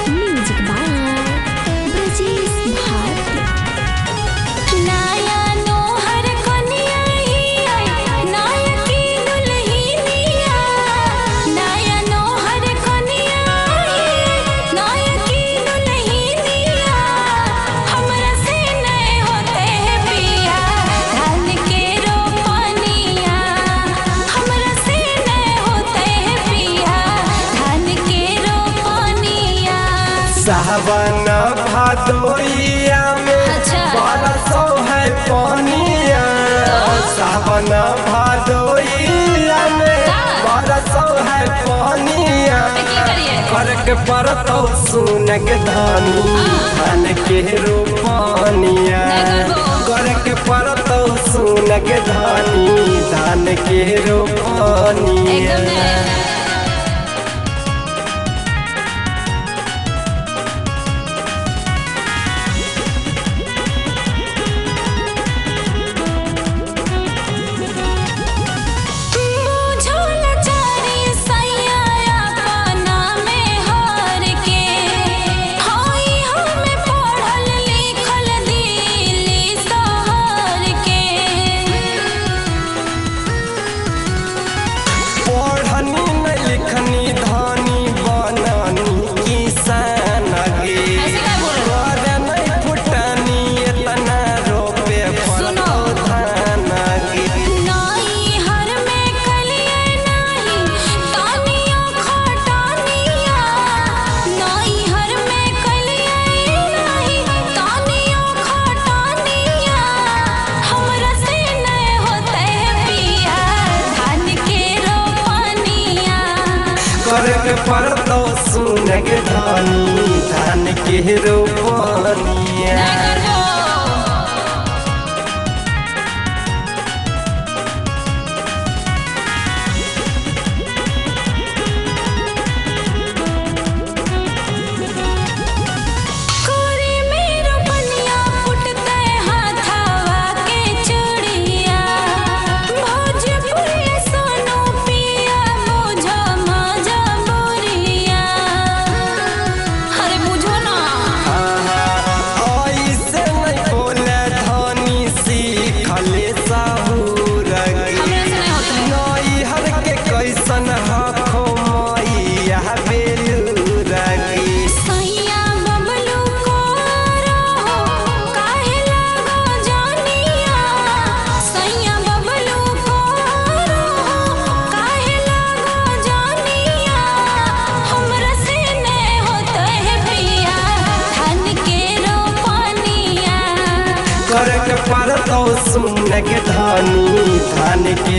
Music by Brajesh भारती। नाया नोहर कन्या ही आई, नाया की दुल्हनिया। नाया नोहर कन्या ही आई, नाया की दुल्हनिया। हमरा से नहीं होते हैं पिया धान के रोपनिया। हमरा से नहीं होते हैं पिया धान के रोपनिया। सावन भादोइया में बरसो है पानिया। सावन भादोइया में बरसो है पानिया। फर्क पड़तो सुनक धानी धान के रोपनिया। फर्क पड़तो सुनक धानी धान के रोपनिया। फर्क पड़तो सुनक धानी धान के रोपनिया। फर्क पड़तो सुनक धानी धान के